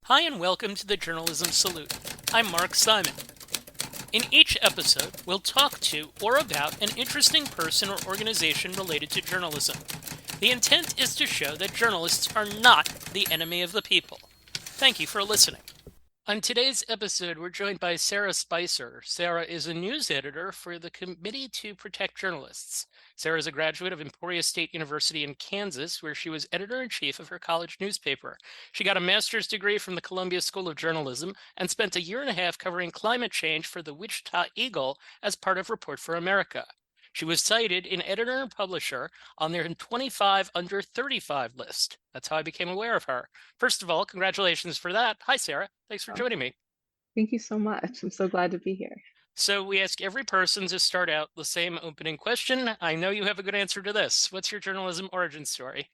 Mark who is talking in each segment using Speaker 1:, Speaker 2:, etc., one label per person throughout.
Speaker 1: Hi, and welcome to the Journalism Salute. I'm Mark Simon. In each episode, we'll talk to or about an interesting person or organization related to journalism. The intent is to show that journalists are not the enemy of the people. Thank you for listening. On today's episode, we're joined by Sarah Spicer. Sarah is a news editor for the Committee to Protect Journalists. Sarah is a graduate of Emporia State University in Kansas, where she was editor-in-chief of her college newspaper. She got a master's degree from the Columbia School of Journalism and spent a year and a half covering climate change for the Wichita Eagle as part of Report for America. She was cited in Editor and Publisher on their 25 under 35 list. That's how I became aware of her. First of all, congratulations for that. Hi, Sarah. Thanks for
Speaker 2: Oh,
Speaker 1: joining me.
Speaker 2: thank you so much. I'm so glad to be here.
Speaker 1: So we ask every person to start out the same opening question. I know you have a good answer to this. What's your journalism origin story?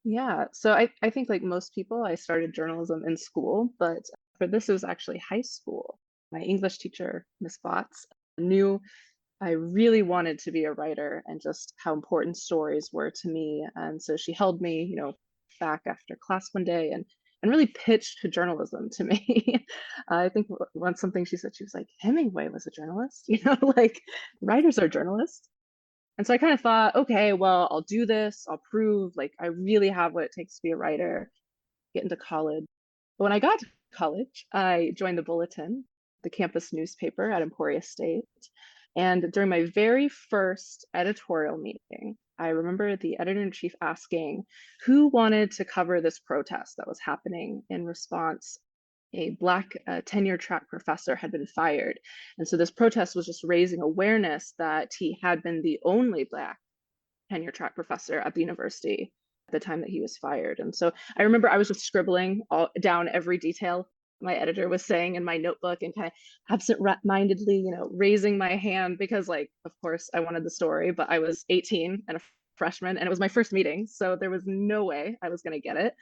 Speaker 2: Yeah, so I think like most people, I started journalism in school, but for this, it was actually high school. My English teacher, Miss Botts, knew I really wanted to be a writer and just how important stories were to me. And so she held me, back after class one day and really pitched journalism to me. I think once something she said, she was like, Hemingway was a journalist, like writers are journalists. And so I kind of thought, okay, well, I'll do this. I'll prove like I really have what it takes to be a writer, get into college. But when I got to college, I joined the Bulletin, the campus newspaper at Emporia State. And during my very first editorial meeting, I remember the editor-in-chief asking who wanted to cover this protest that was happening in response. A Black tenure track professor had been fired. And so this protest was just raising awareness that he had been the only Black tenure track professor at the university at the time that he was fired. And so I remember I was just scribbling down every detail my editor was saying in my notebook and kind of absent-mindedly, raising my hand because, like, of course, I wanted the story, but I was 18 and a freshman, and it was my first meeting, so there was no way I was going to get it.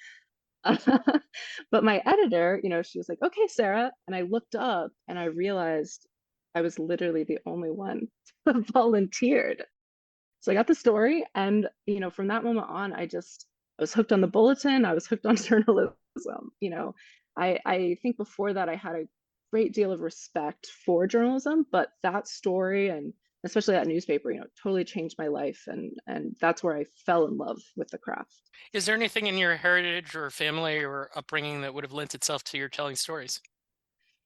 Speaker 2: But my editor, she was like, okay, Sarah. And I looked up and I realized I was literally the only one who volunteered. So I got the story. And, from that moment on, I was hooked on the Bulletin. I was hooked on journalism. I think before that, I had a great deal of respect for journalism, but that story and especially that newspaper, totally changed my life. And that's where I fell in love with the craft.
Speaker 1: Is there anything in your heritage or family or upbringing that would have lent itself to your telling stories?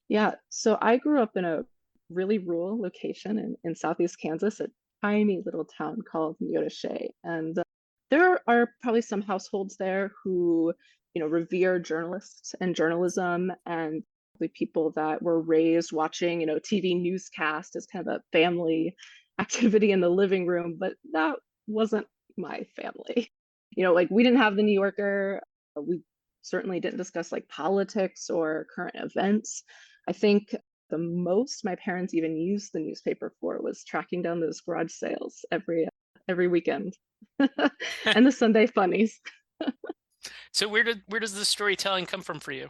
Speaker 2: Yeah, so I grew up in a really rural location in Southeast Kansas, a tiny little town called Neodesha. And there are probably some households there who, revere journalists and journalism and the people that were raised watching, TV newscast as kind of a family activity in the living room. But that wasn't my family. Like we didn't have the New Yorker. We certainly didn't discuss like politics or current events. I think the most my parents even used the newspaper for was tracking down those garage sales every weekend and the Sunday funnies.
Speaker 1: So where does the storytelling come from for you?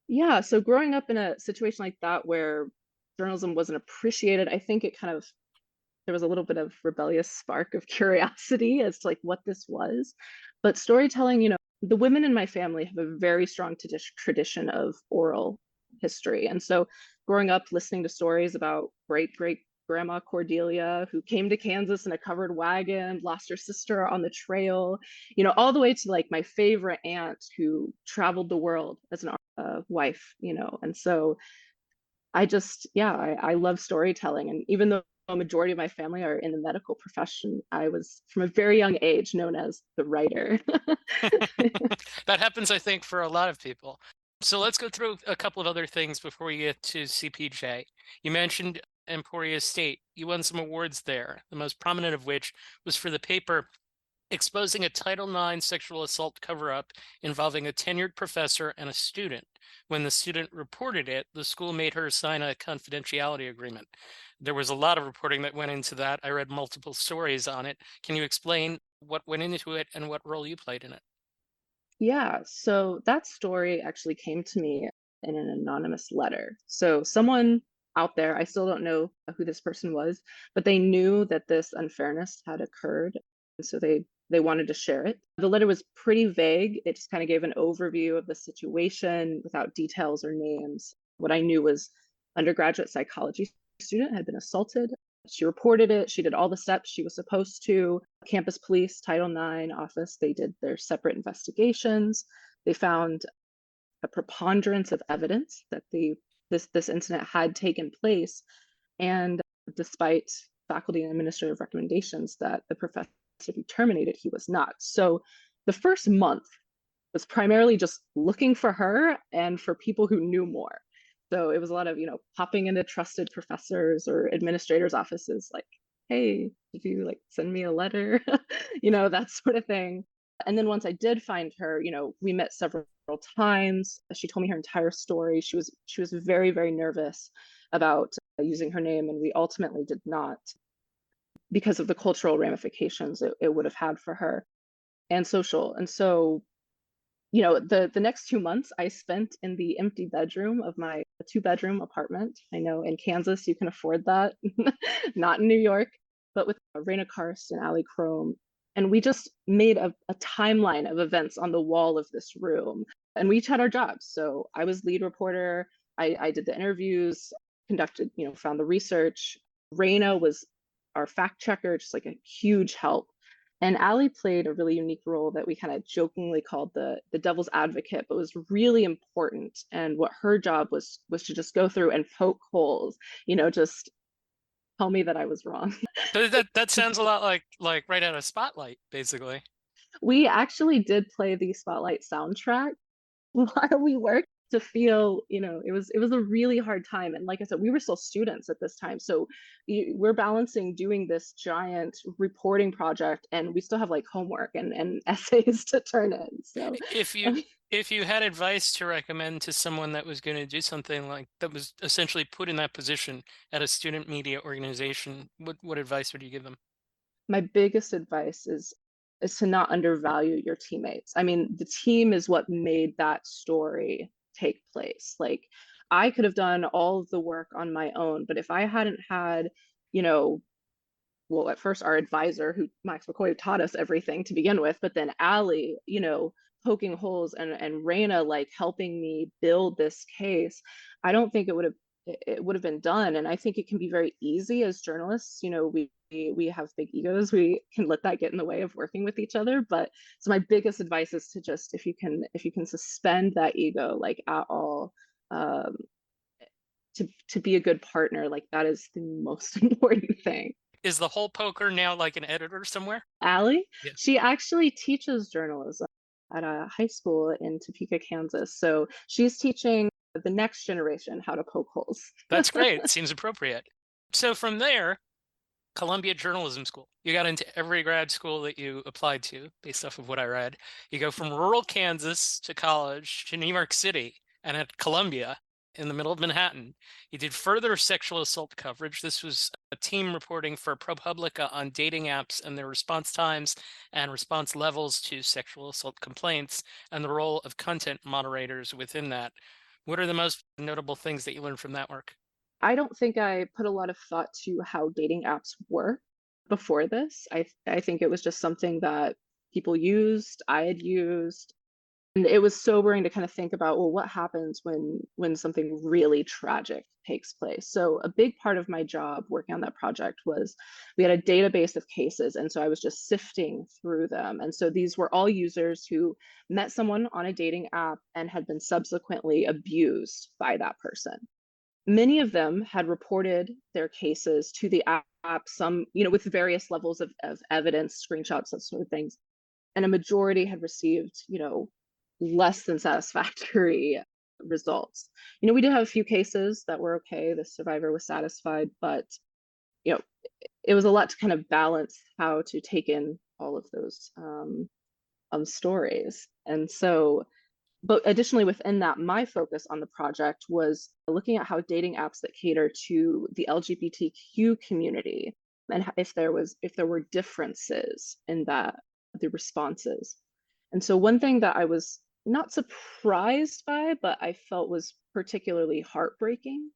Speaker 2: Yeah, so growing up in a situation like that where journalism wasn't appreciated, I think it kind of there was a little bit of rebellious spark of curiosity as to like what this was. But storytelling, the women in my family have a very strong tradition of oral history. And so growing up listening to stories about great grandma Cordelia, who came to Kansas in a covered wagon, lost her sister on the trail, all the way to like my favorite aunt who traveled the world as an wife, and so I love storytelling. And even though a majority of my family are in the medical profession, I was from a very young age known as the writer.
Speaker 1: That happens, I think, for a lot of people. So let's go through a couple of other things before we get to CPJ. You mentioned Emporia State. You won some awards there, the most prominent of which was for the paper exposing a Title IX sexual assault cover up involving a tenured professor and a student. When the student reported it, the school made her sign a confidentiality agreement. There was a lot of reporting that went into that. I read multiple stories on it. Can you explain what went into it and what role you played in it?
Speaker 2: Yeah, so that story actually came to me in an anonymous letter. So someone out there, I still don't know who this person was, but they knew that this unfairness had occurred. And so they they wanted to share it. The letter was pretty vague. It just kind of gave an overview of the situation without details or names. What I knew was undergraduate psychology student had been assaulted. She reported it. She did all the steps she was supposed to. Campus police, Title IX office, they did their separate investigations. They found a preponderance of evidence that this incident had taken place. And despite faculty and administrative recommendations that the professor be terminated, he was not. So the first month was primarily just looking for her and for people who knew more. So it was a lot of, popping into trusted professors or administrators' offices, like, hey, did you like send me a letter? That sort of thing. And then once I did find her, we met several times. She told me her entire story. She was very, very nervous about using her name, and we ultimately did not, because of the cultural ramifications it would have had for her and social. And so the next 2 months I spent in the empty bedroom of my 2-bedroom apartment. I know in Kansas you can afford that, not in New York, but with Raina Karst and Ali Chrome. And we just made a timeline of events on the wall of this room. And we each had our jobs. So I was lead reporter. I did the interviews, conducted, found the research. Raina was our fact checker, just like a huge help. And Ali played a really unique role that we kind of jokingly called the devil's advocate, but was really important. And what her job was to just go through and poke holes, just tell me that I was wrong.
Speaker 1: So that sounds a lot like right out of Spotlight, basically.
Speaker 2: We actually did play the Spotlight soundtrack while we worked to feel, it was a really hard time. And like I said, we were still students at this time. So we're balancing doing this giant reporting project, and we still have like homework and essays to turn in. So
Speaker 1: If you if you had advice to recommend to someone that was going to do something like that, was essentially put in that position at a student media organization, what advice would you give them?
Speaker 2: my biggest advice is to not undervalue your teammates. I mean, the team is what made that story take place. Like, I could have done all of the work on my own, but if I hadn't had, you know, well, at first our advisor, who Max McCoy taught us everything to begin with, but then Ali, poking holes, and Raina like helping me build this case, I don't think it would have been done. And I think it can be very easy as journalists. We have big egos. We can let that get in the way of working with each other. But so my biggest advice is to just, if you can suspend that ego like at all, um, to be a good partner, like that is the most important thing.
Speaker 1: Is the whole poker now like an editor somewhere?
Speaker 2: Allie,
Speaker 1: Yeah.
Speaker 2: she actually teaches journalism at a high school in Topeka, Kansas. So she's teaching the next generation how to poke holes.
Speaker 1: That's great. Seems appropriate. So from there, Columbia Journalism School. You got into every grad school that you applied to, based off of what I read. You go from rural Kansas to college to New York City, and at Columbia in the middle of Manhattan, you did further sexual assault coverage. This was a team reporting for ProPublica on dating apps and their response times and response levels to sexual assault complaints, and the role of content moderators within that. What are the most notable things that you learned from that work?
Speaker 2: I don't think I put a lot of thought to how dating apps work before this. I think it was just something that people used, I had used. And it was sobering to kind of think about, well, what happens when something really tragic takes place. So a big part of my job working on that project was we had a database of cases, and so I was just sifting through them. And so these were all users who met someone on a dating app and had been subsequently abused by that person. Many of them had reported their cases to the app, some, with various levels of evidence, screenshots, that sort of things. And a majority had received, less than satisfactory results. We did have a few cases that were okay. The survivor was satisfied, but you know, it was a lot to kind of balance how to take in all of those stories. And so, but additionally within that, my focus on the project was looking at how dating apps that cater to the LGBTQ community, and if there were differences in the responses. And so one thing that I was not surprised by, but I felt was particularly heartbreaking,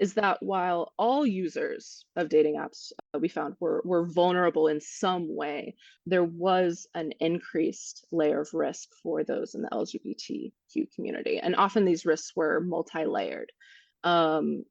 Speaker 2: is that while all users of dating apps we found were vulnerable in some way, there was an increased layer of risk for those in the LGBTQ community. And often these risks were multi-layered. Um,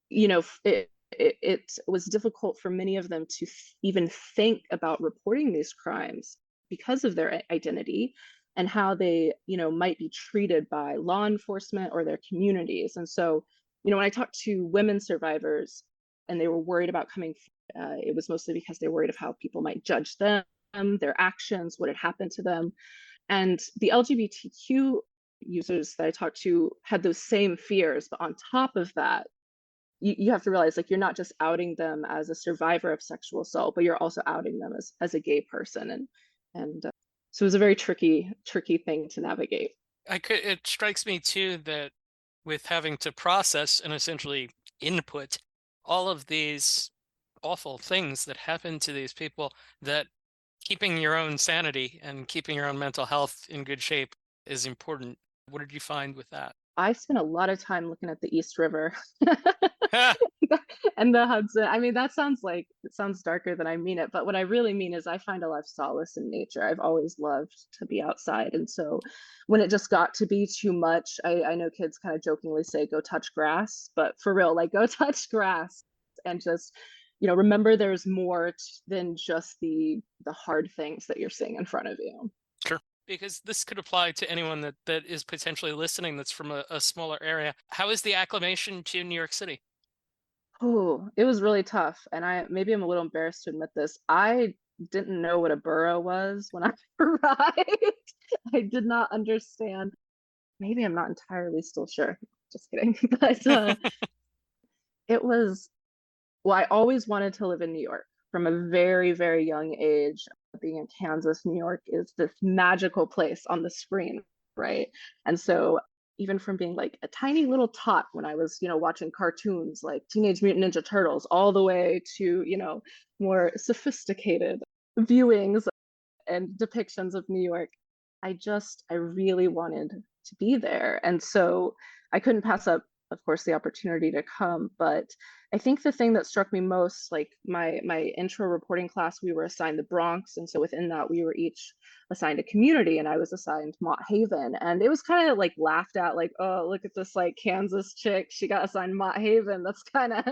Speaker 2: it was difficult for many of them to even think about reporting these crimes because of their identity and how they, might be treated by law enforcement or their communities. And so, when I talked to women survivors and they were worried about coming, it was mostly because they were worried of how people might judge them, their actions, what had happened to them. And the LGBTQ users that I talked to had those same fears, but on top of that, you have to realize like you're not just outing them as a survivor of sexual assault, but you're also outing them as a gay person, and so it was a very tricky thing to navigate.
Speaker 1: It strikes me too that with having to process and essentially input all of these awful things that happen to these people, that keeping your own sanity and keeping your own mental health in good shape is important. What did you find with that?
Speaker 2: I spent a lot of time looking at the East River
Speaker 1: Ha!
Speaker 2: and the Hudson. I mean, it sounds darker than I mean it, but what I really mean is I find a lot of solace in nature. I've always loved to be outside. And so when it just got to be too much, I know kids kind of jokingly say, go touch grass, but for real, like go touch grass and just, remember there's more than just the hard things that you're seeing in front of you.
Speaker 1: Sure. Because this could apply to anyone that is potentially listening that's from a smaller area. How is the acclimation to New York City?
Speaker 2: Oh, it was really tough, and maybe I'm a little embarrassed to admit this. I didn't know what a borough was when I arrived. I did not understand. Maybe I'm not entirely still sure. Just kidding. But it was, well, I always wanted to live in New York from a very, very young age. Being in Kansas, New York is this magical place on the screen, right? And so even from being like a tiny little tot when I was, watching cartoons like Teenage Mutant Ninja Turtles, all the way to, more sophisticated viewings and depictions of New York. I really wanted to be there. And so I couldn't pass up, of course, the opportunity to come. But I think the thing that struck me most, like my intro reporting class, we were assigned the Bronx. And so within that, we were each assigned a community, and I was assigned Mott Haven. And it was kind of like laughed at, like, oh, look at this like Kansas chick. She got assigned Mott Haven. That's kind of,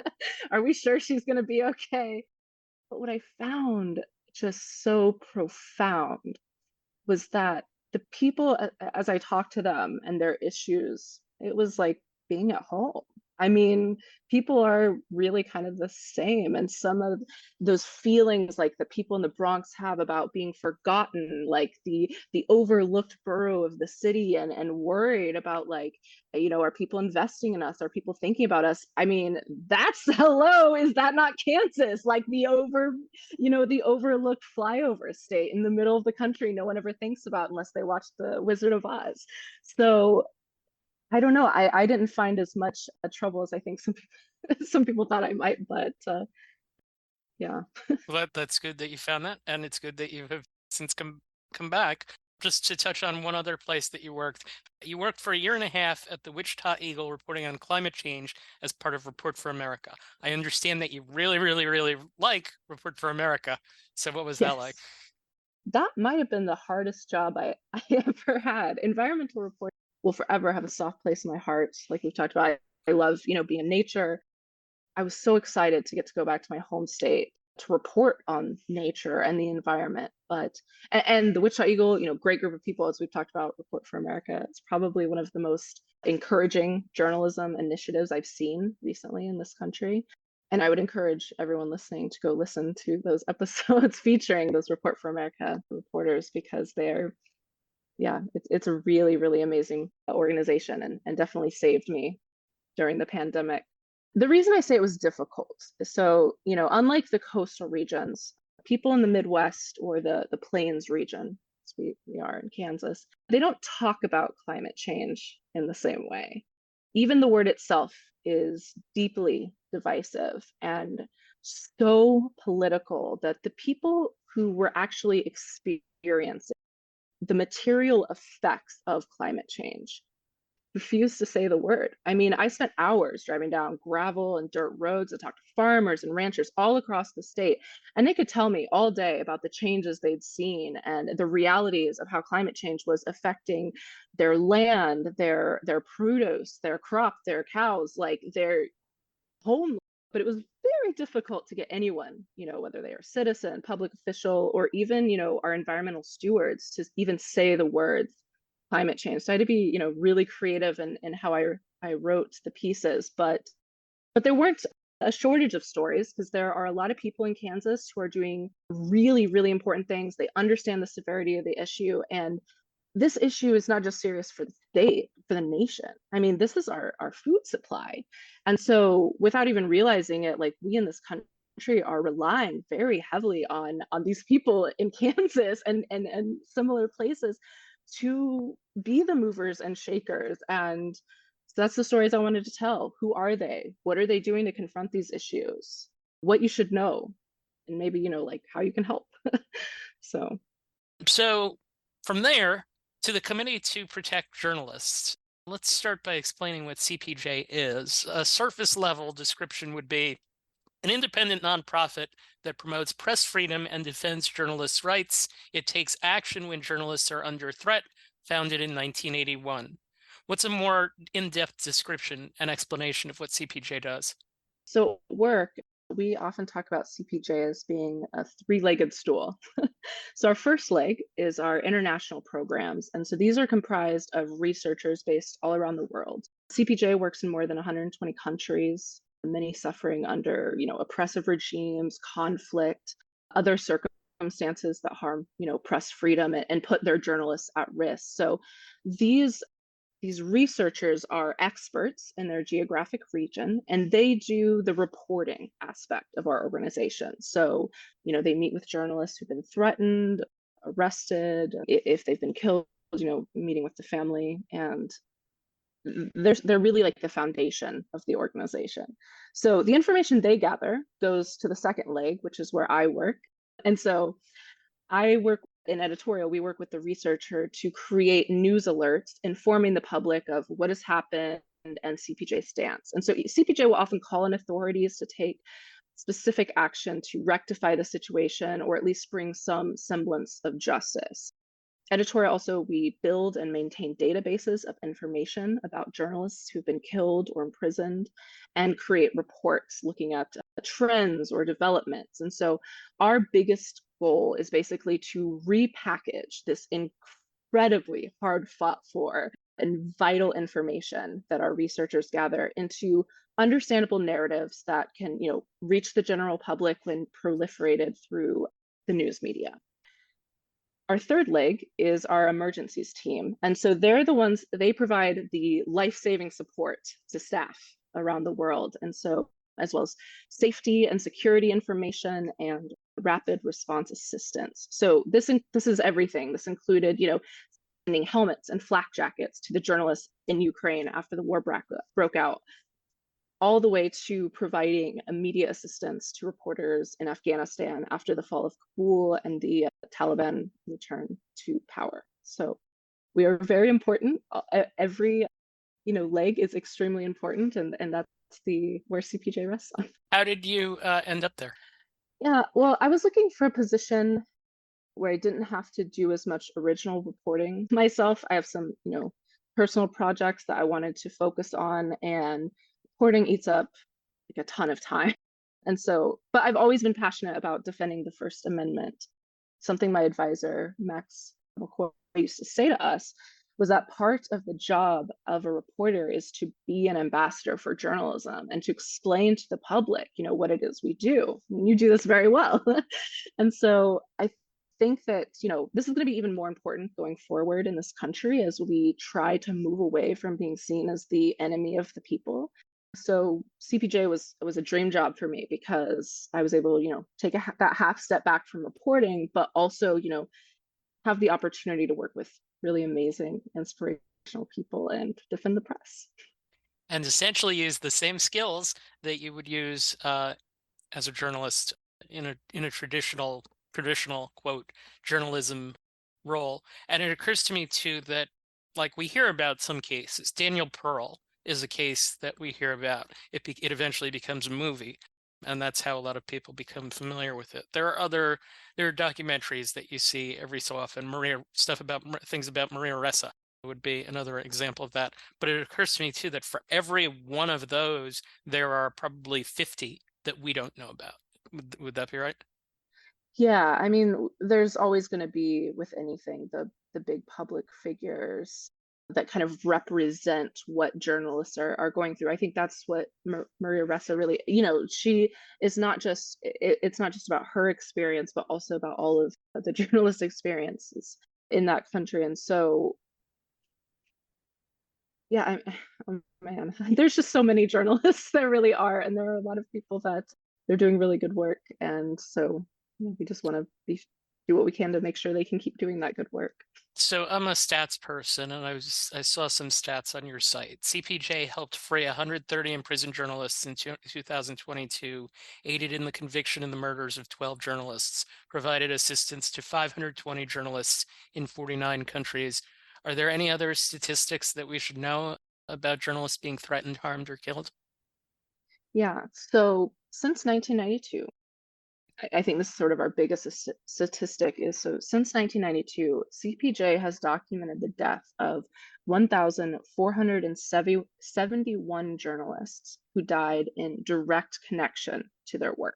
Speaker 2: are we sure she's gonna be okay? But what I found just so profound was that the people, as I talked to them and their issues, it was like being at home. I mean, people are really kind of the same. And some of those feelings like the people in the Bronx have about being forgotten, like the overlooked borough of the city, and worried about like, are people investing in us? Are people thinking about us? I mean, that's hello, is that not Kansas? Like the overlooked flyover state in the middle of the country no one ever thinks about unless they watch The Wizard of Oz. So I don't know. I didn't find as much trouble as I think some people thought I might, but yeah.
Speaker 1: Well, that's good that you found that, and it's good that you have since come back. Just to touch on one other place that you worked for a year and a half at the Wichita Eagle, reporting on climate change as part of Report for America. I understand that you really, really, really like Report for America. So, what was that like?
Speaker 2: Yes. That might have been the hardest job I ever had. Environmental reporting will forever have a soft place in my heart. Like we've talked about, I love, being in nature. I was so excited to get to go back to my home state to report on nature and the environment. But and the Wichita Eagle, great group of people, as we've talked about, Report for America. It's probably one of the most encouraging journalism initiatives I've seen recently in this country. And I would encourage everyone listening to go listen to those episodes featuring those Report for America reporters because yeah, it's a really, really amazing organization, and definitely saved me during the pandemic. The reason I say it was difficult, so, unlike the coastal regions, people in the Midwest or the Plains region, as we are in Kansas, they don't talk about climate change in the same way. Even the word itself is deeply divisive and so political that the people who were actually experiencing the material effects of climate change refused to say the word. I mean, I spent hours driving down gravel and dirt roads and talked to farmers and ranchers all across the state. And they could tell me all day about the changes they'd seen and the realities of how climate change was affecting their land, their produce, their crop, their cows, like their home. But it was very difficult to get anyone, whether they are citizen, public official, or even, our environmental stewards to even say the words climate change. So I had to be, really creative in how I wrote the pieces. But there weren't a shortage of stories because there are a lot of people in Kansas who are doing really, really important things. They understand the severity of the issue, and this issue is not just serious for the state, for the nation. I mean, this is our food supply. And so without even realizing it, like we in this country are relying very heavily on these people in Kansas and similar places to be the movers and shakers. And so that's the stories I wanted to tell. Who are they? What are they doing to confront these issues? What you should know, and maybe, like how you can help. So
Speaker 1: So from there to the Committee to Protect Journalists, let's start by explaining what CPJ is. A surface level description would be an independent nonprofit that promotes press freedom and defends journalists' rights. It takes action when journalists are under threat, founded in 1981. What's a more in-depth description and explanation of what CPJ does?
Speaker 2: So at work, we often talk about CPJ as being a three-legged stool. So our first leg is our international programs. And so these are comprised of researchers based all around the world. CPJ works in more than 120 countries, many suffering under, oppressive regimes, conflict, other circumstances that harm, press freedom and put their journalists at risk. So these these researchers are experts in their geographic region and they do the reporting aspect of our organization. So, they meet with journalists who've been threatened, arrested, if they've been killed, meeting with the family. And they're really like the foundation of the organization. So the information they gather goes to the second leg, which is where I work. And so I work in editorial, we work with the researcher to create news alerts informing the public of what has happened and CPJ stance. And so CPJ will often call on authorities to take specific action to rectify the situation or at least bring some semblance of justice. Editorial also, we build and maintain databases of information about journalists who've been killed or imprisoned and create reports looking at trends or developments. And so our biggest goal is basically to repackage this incredibly hard fought for and vital information that our researchers gather into understandable narratives that can, reach the general public when proliferated through the news media. Our third leg is our emergencies team. And so they're the ones, they provide the life-saving support to staff around the world. And so, as well as safety and security information and rapid response assistance. So this is everything. This included, sending helmets and flak jackets to the journalists in Ukraine after the war broke out, all the way to providing immediate assistance to reporters in Afghanistan after the fall of Kabul and the Taliban return to power. So we are very important. Every leg is extremely important, and that's the where CPJ rests on.
Speaker 1: How did you end up there?
Speaker 2: Yeah, well, I was looking for a position where I didn't have to do as much original reporting myself. I have some, personal projects that I wanted to focus on, and reporting eats up like a ton of time. And so, but I've always been passionate about defending the First Amendment. Something my advisor, Max McCoy, used to say to us was that part of the job of a reporter is to be an ambassador for journalism and to explain to the public, what it is we do. And you do this very well. And so I think that, this is going to be even more important going forward in this country as we try to move away from being seen as the enemy of the people. So CPJ was a dream job for me because I was able, take that half step back from reporting, but also, have the opportunity to work with really amazing, inspirational people and defend the press.
Speaker 1: And essentially use the same skills that you would use as a journalist in a traditional quote journalism role. And it occurs to me too that like we hear about some cases. Daniel Pearl is a case that we hear about. It eventually becomes a movie, and that's how a lot of people become familiar with it. There are documentaries that you see every so often. Things about Maria Ressa would be another example of that. But it occurs to me too that for every one of those, there are probably 50 that we don't know about. Would that be right?
Speaker 2: Yeah, I mean, there's always going to be with anything the big public figures that kind of represent what journalists are going through. I think that's what Maria Ressa really, she is not just it's not just about her experience, but also about all of the journalist experiences in that country. And so, yeah, oh man, there's just so many journalists there really are, and there are a lot of people that they're doing really good work, and so we just want to be do what we can to make sure they can keep doing that good work.
Speaker 1: So I'm a stats person, and I saw some stats on your site. CPJ helped free 130 imprisoned journalists in 2022, aided in the conviction and the murders of 12 journalists, provided assistance to 520 journalists in 49 countries. Are there any other statistics that we should know about journalists being threatened, harmed, or killed?
Speaker 2: Yeah, so since 1992, I think this is sort of our biggest statistic is so since 1992, CPJ has documented the death of 1,471 journalists who died in direct connection to their work.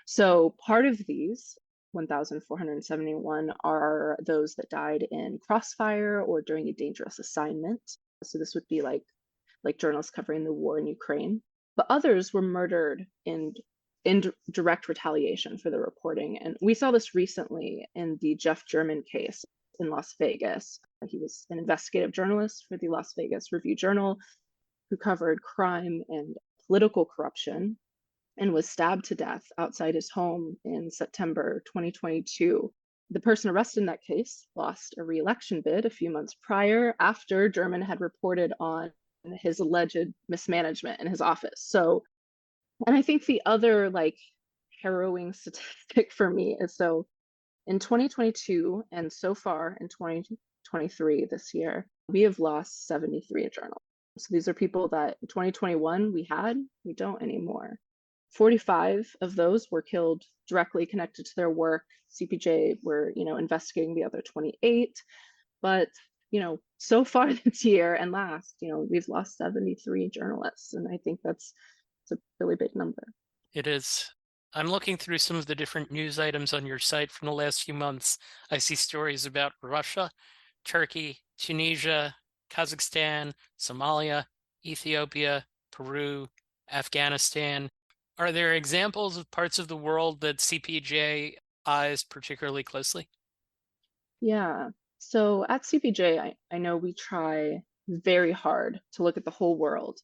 Speaker 2: So part of these 1,471 are those that died in crossfire or during a dangerous assignment. So this would be like journalists covering the war in Ukraine. But others were murdered in direct retaliation for the reporting. And we saw this recently in the Jeff German case in Las Vegas. He was an investigative journalist for the Las Vegas Review Journal who covered crime and political corruption and was stabbed to death outside his home in September 2022. The person arrested in that case lost a re-election bid a few months prior after German had reported on his alleged mismanagement in his office. So, and I think the other like harrowing statistic for me is so in 2022 and so far in 2023 this year, we have lost 73 journalists. So these are people that in 2021 we don't anymore. 45 of those were killed directly connected to their work. CPJ were, investigating the other 28. But, so far this year and last, we've lost 73 journalists. And I think it's a really big number.
Speaker 1: It is. I'm looking through some of the different news items on your site from the last few months. I see stories about Russia, Turkey, Tunisia, Kazakhstan, Somalia, Ethiopia, Peru, Afghanistan. Are there examples of parts of the world that CPJ eyes particularly closely?
Speaker 2: Yeah. So at CPJ, I know we try very hard to look at the whole world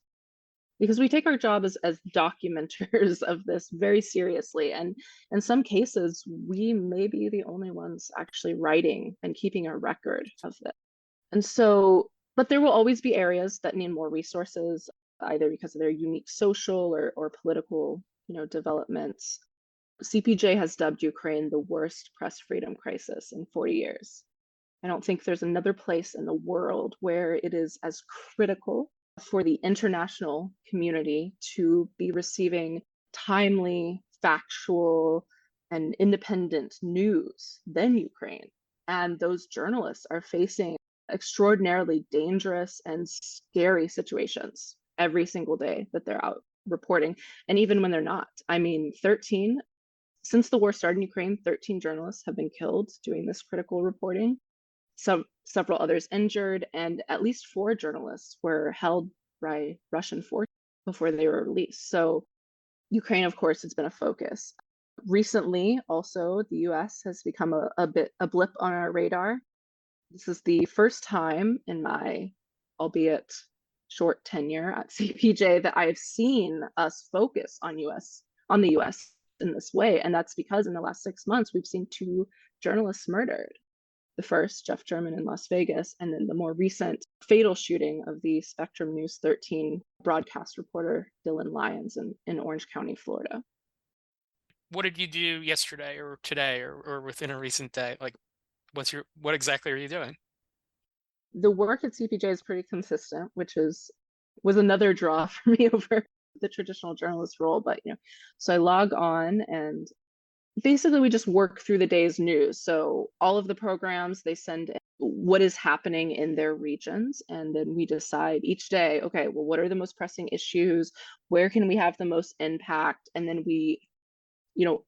Speaker 2: because we take our job as documenters of this very seriously. And in some cases, we may be the only ones actually writing and keeping a record of this. And so, but there will always be areas that need more resources, either because of their unique social or political, developments. CPJ has dubbed Ukraine the worst press freedom crisis in 40 years. I don't think there's another place in the world where it is as critical for the international community to be receiving timely, factual, and independent news than Ukraine. And those journalists are facing extraordinarily dangerous and scary situations every single day that they're out reporting. And even when they're not, I mean, since the war started in Ukraine, 13 journalists have been killed doing this critical reporting, several others injured, and at least four journalists were held by Russian forces before they were released. So Ukraine, of course, has been a focus. Recently, also, the US has become a blip on our radar. This is the first time in my, albeit short tenure at CPJ, that I have seen us focus on the US in this way. And that's because in the last 6 months, we've seen two journalists murdered. The first, Jeff German in Las Vegas, and then the more recent fatal shooting of the Spectrum News 13 broadcast reporter Dylan Lyons in Orange County, Florida.
Speaker 1: What did you do yesterday or today or within a recent day? Like, what exactly are you doing?
Speaker 2: The work at CPJ is pretty consistent, which was another draw for me over the traditional journalist role. But so I log on and basically we just work through the day's news. So all of the programs they send in what is happening in their regions, and then we decide each day, okay, well, what are the most pressing issues? Where can we have the most impact? And then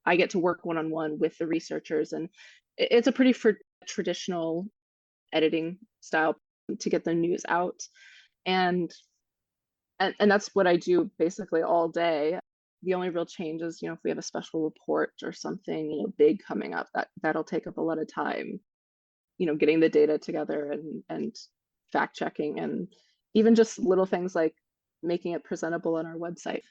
Speaker 2: I get to work one-on-one with the researchers, and it's a pretty traditional editing style to get the news out. And and that's what I do basically all day. The only real change is, if we have a special report or something, big coming up, that'll take up a lot of time, getting the data together and fact checking, and even just little things like making it presentable on our website.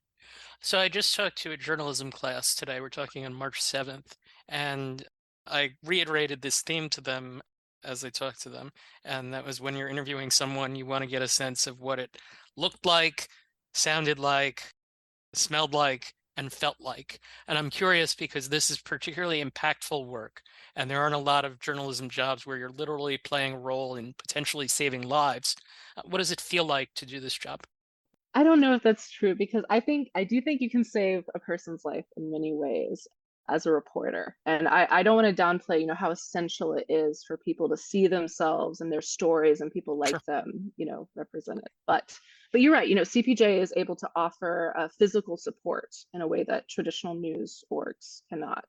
Speaker 1: So I just talked to a journalism class today. We're talking on March 7th, and I reiterated this theme to them as I talked to them. And that was when you're interviewing someone, you want to get a sense of what it looked like, sounded like, smelled like, and felt like. And I'm curious because this is particularly impactful work. And there aren't a lot of journalism jobs where you're literally playing a role in potentially saving lives. What does it feel like to do this job?
Speaker 2: I don't know if that's true, because I do think you can save a person's life in many ways as a reporter. And I don't want to downplay, how essential it is for people to see themselves and their stories and people like
Speaker 1: Sure.
Speaker 2: them, represented. But you're right, CPJ is able to offer physical support in a way that traditional news orgs cannot.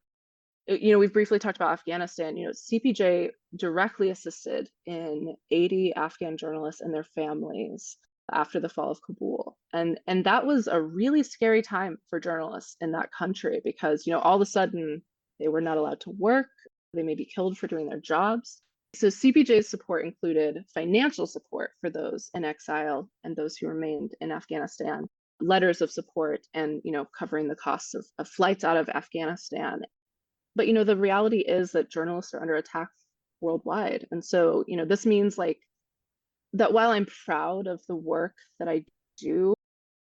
Speaker 2: We've briefly talked about Afghanistan. CPJ directly assisted in 80 Afghan journalists and their families after the fall of Kabul. And that was a really scary time for journalists in that country, because, all of a sudden they were not allowed to work. They may be killed for doing their jobs. So CPJ's support included financial support for those in exile and those who remained in Afghanistan, letters of support, and, covering the costs of flights out of Afghanistan. But the reality is that journalists are under attack worldwide. And so, this means like that while I'm proud of the work that I do,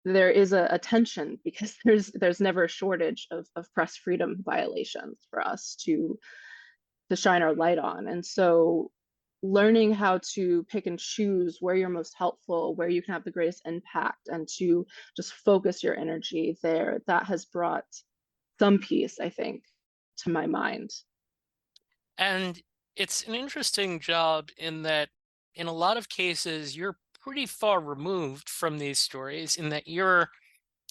Speaker 2: there is a tension, because there's never a shortage of press freedom violations for us to shine our light on. And so learning how to pick and choose where you're most helpful, where you can have the greatest impact, and to just focus your energy there, that has brought some peace, I think, to my mind.
Speaker 1: And it's an interesting job in that, in a lot of cases, you're pretty far removed from these stories in that you're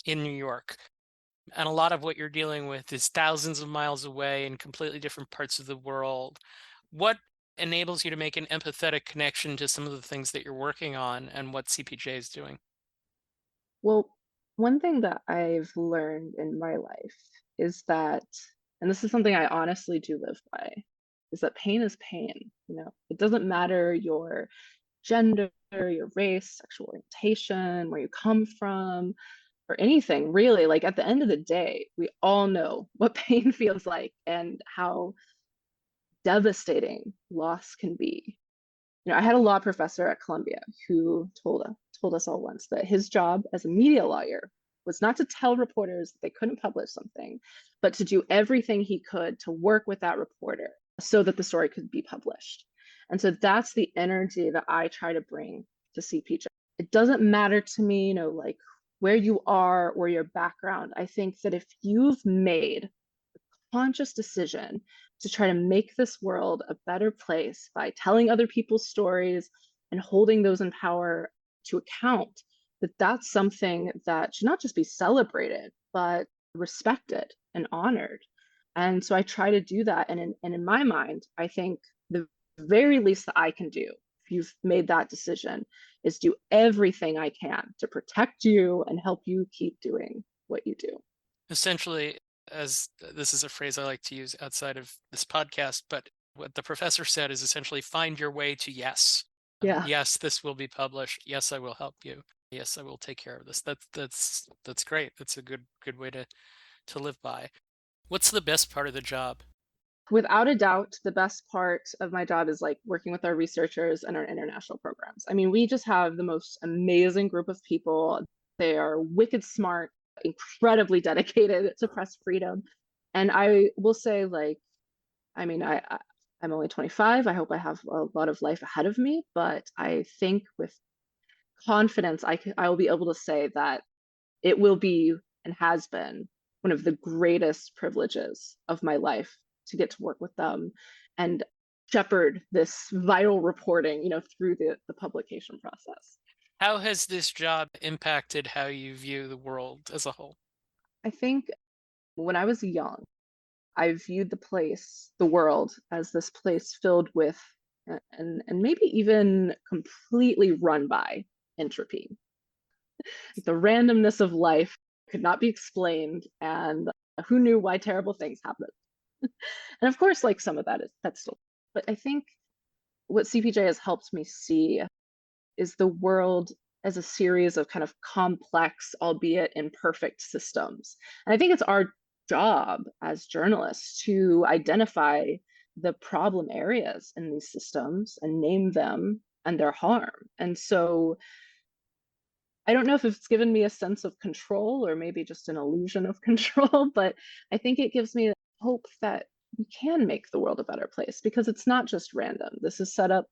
Speaker 1: in New York. And a lot of what you're dealing with is thousands of miles away in completely different parts of the world. What enables you to make an empathetic connection to some of the things that you're working on and what CPJ is doing?
Speaker 2: Well, one thing that I've learned in my life is that, and this is something I honestly do live by, is that pain is pain. It doesn't matter your gender, your race, sexual orientation, where you come from, or anything really. Like at the end of the day, we all know what pain feels like and how devastating loss can be. I had a law professor at Columbia who told us all once that his job as a media lawyer was not to tell reporters that they couldn't publish something, but to do everything he could to work with that reporter so that the story could be published. And so that's the energy that I try to bring to CPJ. It doesn't matter to me, like where you are or your background. I think that if you've made conscious decision to try to make this world a better place by telling other people's stories and holding those in power to account, that's something that should not just be celebrated, but respected and honored. And so I try to do that. And in my mind, I think the very least that I can do, if you've made that decision, is do everything I can to protect you and help you keep doing what you do.
Speaker 1: Essentially, as this is a phrase I like to use outside of this podcast, but what the professor said is essentially find your way to yes.
Speaker 2: Yeah.
Speaker 1: Yes, this will be published. Yes, I will help you. Yes, I will take care of this. That's great. That's a good way to live by. What's the best part of the job?
Speaker 2: Without a doubt, the best part of my job is like working with our researchers and our international programs. I mean, we just have the most amazing group of people. They are wicked smart, incredibly dedicated to press freedom. And I will say, like, I mean, I'm only 25. I hope I have a lot of life ahead of me, but I think with confidence, I will be able to say that it will be and has been one of the greatest privileges of my life to get to work with them and shepherd this vital reporting, through the publication process.
Speaker 1: How has this job impacted how you view the world as a whole?
Speaker 2: I think when I was young, I viewed the world, as this place filled with and maybe even completely run by entropy. The randomness of life could not be explained, and who knew why terrible things happen. And of course, like some of that's still, but I think what CPJ has helped me see is the world as a series of kind of complex, albeit imperfect systems. And I think it's our job as journalists to identify the problem areas in these systems and name them and their harm. And so I don't know if it's given me a sense of control or maybe just an illusion of control, but I think it gives me hope that we can make the world a better place because it's not just random. This is set up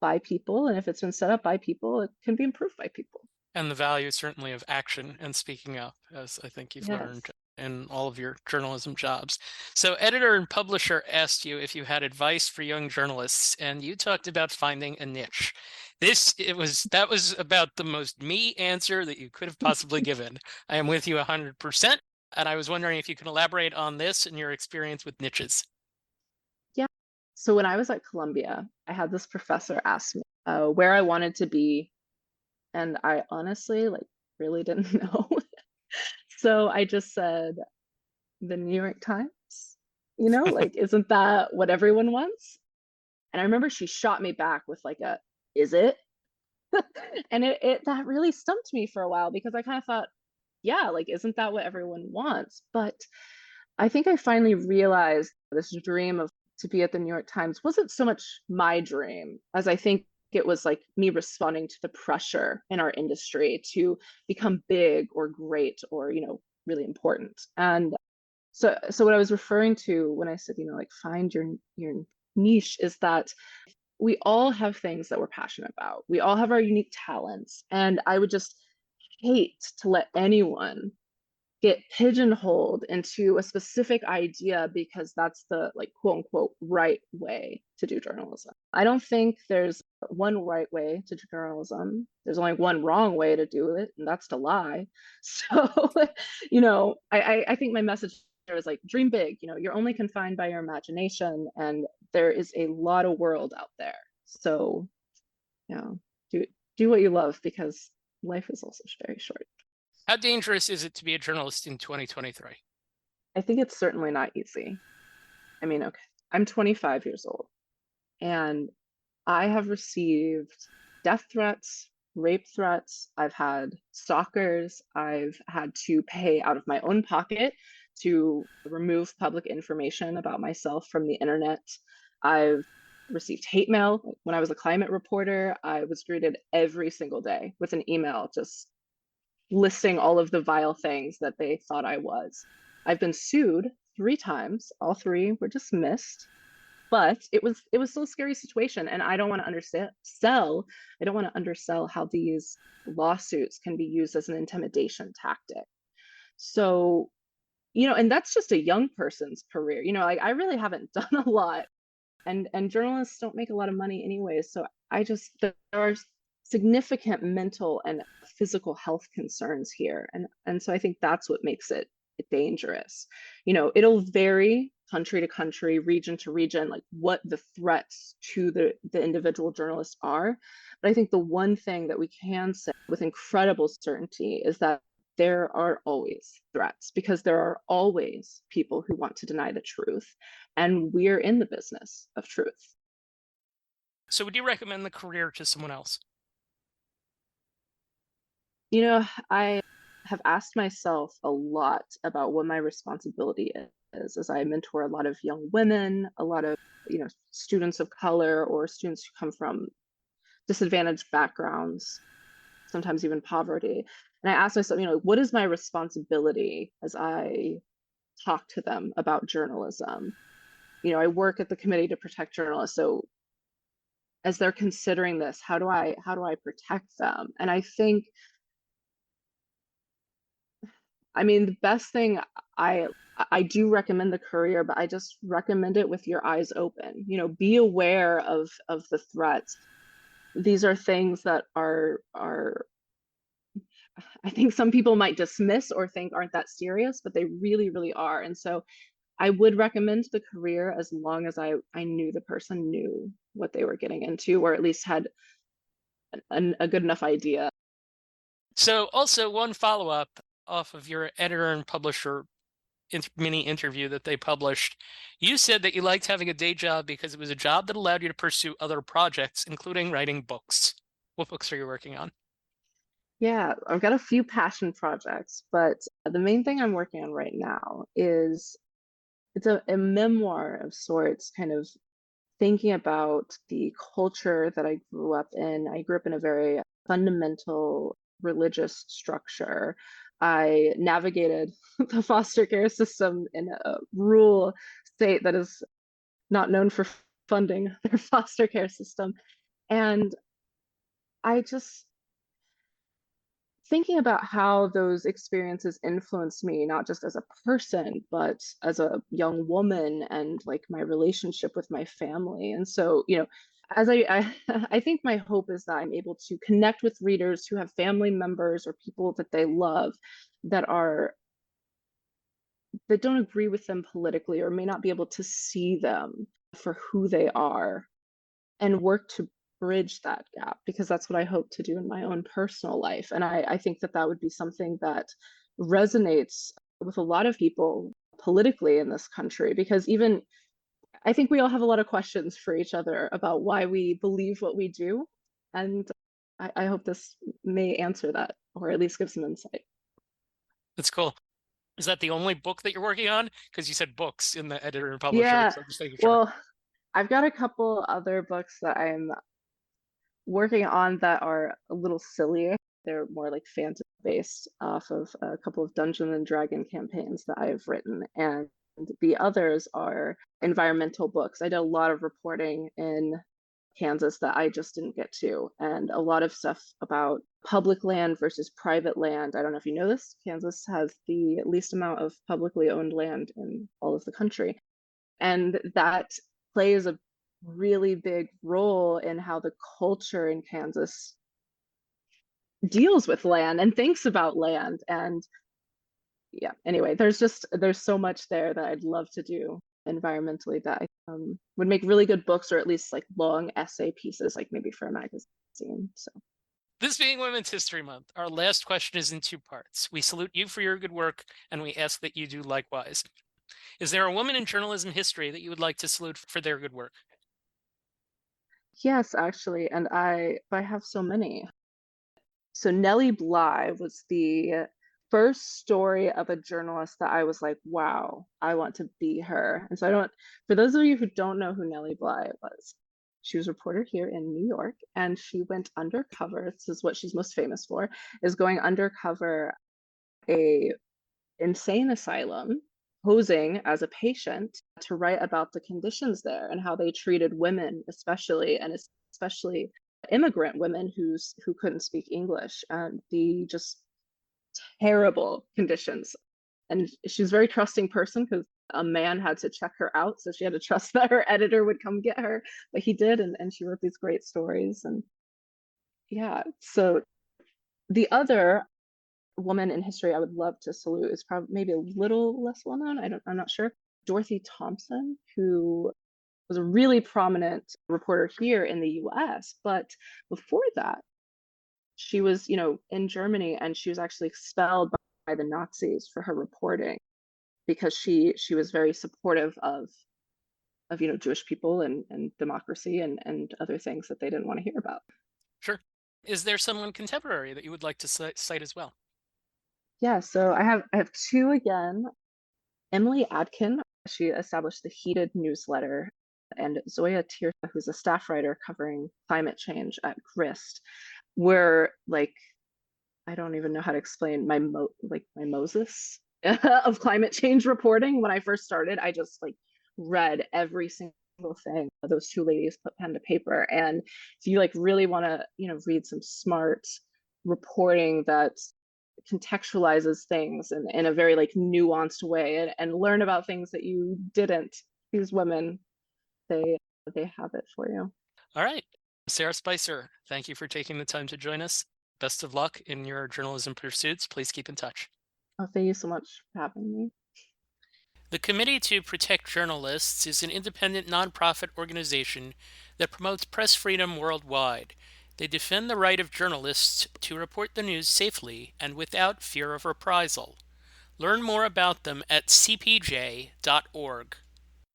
Speaker 2: by people, and if it's been set up by people, it can be improved by people.
Speaker 1: And the value certainly of action and speaking up, as I think you've learned
Speaker 2: Yes.
Speaker 1: in all of your journalism jobs. So, editor and publisher asked you if you had advice for young journalists, and you talked about finding a niche. That was about the most me answer that you could have possibly given. I am with you 100%, and I was wondering if you can elaborate on this and your experience with niches.
Speaker 2: Yeah. So when I was at Columbia, I had this professor ask me where I wanted to be, and I honestly really didn't know. So I just said the New York Times. Isn't that what everyone wants? And I remember she shot me back with like a, is it? And it that really stumped me for a while because I kind of thought, yeah, isn't that what everyone wants? But I think I finally realized this dream of to be at the New York Times wasn't so much my dream as I think it was like me responding to the pressure in our industry to become big or great or, really important. And so what I was referring to when I said, find your niche is that we all have things that we're passionate about. We all have our unique talents. And I would just hate to let anyone get pigeonholed into a specific idea because that's the quote unquote right way to do journalism. I don't think there's one right way to do journalism. There's only one wrong way to do it, and that's to lie. So, I think my message there is dream big. You're only confined by your imagination, and there is a lot of world out there. So, you know, do do what you love because life is also very short.
Speaker 1: How dangerous is it to be a journalist in 2023?
Speaker 2: I think it's certainly not easy. I mean, okay, I'm 25 years old and I have received death threats, rape threats. I've had stalkers. I've had to pay out of my own pocket to remove public information about myself from the internet. I've received hate mail. When I was a climate reporter, I was greeted every single day with an email just listing all of the vile things that they thought I was. I've been sued 3 times. All three were dismissed, but it was still a scary situation, and I don't want to understand sell. I don't want to undersell how these lawsuits can be used as an intimidation tactic. So, and that's just a young person's career. I really haven't done a lot and journalists don't make a lot of money anyways, so there are significant mental and physical health concerns here, and so I think that's what makes it dangerous. It'll vary country to country, region to region, like what the threats to the individual journalists are, but I think the one thing that we can say with incredible certainty is that there are always threats because there are always people who want to deny the truth, and we're in the business of truth.
Speaker 1: So, would you recommend the career to someone else?
Speaker 2: I have asked myself a lot about what my responsibility is as I mentor a lot of young women, a lot of, students of color or students who come from disadvantaged backgrounds, sometimes even poverty. And I asked myself, what is my responsibility as I talk to them about journalism? I work at the Committee to Protect Journalists. So as they're considering this, how do I protect them? And I think, I mean, the best thing, I I do recommend the Courier, but I just recommend it with your eyes open. Be aware of the threats. These are things that are I think some people might dismiss or think aren't that serious, but they really, really are. And so I would recommend the Courier as long as I knew the person knew what they were getting into, or at least had a good enough idea.
Speaker 1: So, also one follow up off of your editor and publisher mini interview that they published. You said that you liked having a day job because it was a job that allowed you to pursue other projects, including writing books. What books are you working on?
Speaker 2: Yeah, I've got a few passion projects, but the main thing I'm working on right now is it's a memoir of sorts, kind of thinking about the culture that I grew up in. I grew up in a very fundamental religious structure. I navigated the foster care system in a rural state that is not known for funding their foster care system. And I just thinking about how those experiences influenced me, not just as a person, but as a young woman and like my relationship with my family. And so, as I think my hope is that I'm able to connect with readers who have family members or people that they love that are that don't agree with them politically or may not be able to see them for who they are, and work to bridge that gap, because that's what I hope to do in my own personal life. And I think that that would be something that resonates with a lot of people politically in this country, because even I think we all have a lot of questions for each other about why we believe what we do. And I hope this may answer that, or at least give some insight.
Speaker 1: That's cool. Is that the only book that you're working on? Because you said books in the editor and publisher,
Speaker 2: Yeah,
Speaker 1: so I'm just making sure.
Speaker 2: well, I've got a couple other books that I'm working on that are a little sillier. They're more like fantasy based off of a couple of Dungeon and Dragon campaigns that I've written. And the others are environmental books. I did a lot of reporting in Kansas that I just didn't get to, and a lot of stuff about public land versus private land. I don't know if you know this, Kansas has the least amount of publicly owned land in all of the country. And that plays a really big role in how the culture in Kansas deals with land and thinks about land. And yeah, anyway, there's so much there that I'd love to do environmentally that I would make really good books, or at least like long essay pieces, like maybe for a magazine. So
Speaker 1: This being Women's History Month, our last question is in two parts. We salute you for your good work, and we ask that you do likewise. Is there a woman in journalism history that you would like to salute for their good work?
Speaker 2: yes, actually, and I have so many. So Nellie Bly was the first story of a journalist that I was like, wow, I want to be her. And so I don't, for those of you who don't know who Nellie Bly was, she was a reporter here in New York, and she went undercover. This is what she's most famous for, is going undercover a insane asylum, posing as a patient to write about the conditions there and how they treated women, especially, and especially immigrant women who couldn't speak English, and the just terrible conditions. And she's a very trusting person, because a man had to check her out, so she had to trust that her editor would come get her, but he did, and she wrote these great stories. And yeah, so the other woman in history I would love to salute is probably maybe a little less well known. I'm not sure. Dorothy Thompson, who was a really prominent reporter here in the US. But before that, she was, in Germany, and she was actually expelled by the Nazis for her reporting, because she was very supportive of Jewish people and democracy and other things that they didn't want to hear about.
Speaker 1: Sure. Is there someone contemporary that you would like to cite as well?
Speaker 2: Yeah, so I have two again. Emily Adkin, she established the Heated newsletter, and Zoya Tirsa, who's a staff writer covering climate change at Grist, were like, I don't even know how to explain my Moses of climate change reporting. When I first started, I just like read every single thing those two ladies put pen to paper. And if you like really want to, read some smart reporting that contextualizes things in a very like nuanced way, and learn about things that you didn't, these women, they they have it for you.
Speaker 1: All right. Sarah Spicer, thank you for taking the time to join us. Best of luck in your journalism pursuits. Please keep in touch.
Speaker 2: Oh, thank you so much for having me.
Speaker 1: The Committee to Protect Journalists is an independent nonprofit organization that promotes press freedom worldwide. They defend the right of journalists to report the news safely and without fear of reprisal. Learn more about them at cpj.org.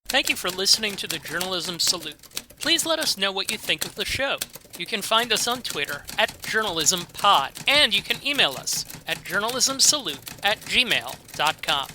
Speaker 1: Thank you for listening to the Journalism Salute. Please let us know what you think of the show. You can find us on Twitter at JournalismPod, and you can email us at journalismsalute@gmail.com.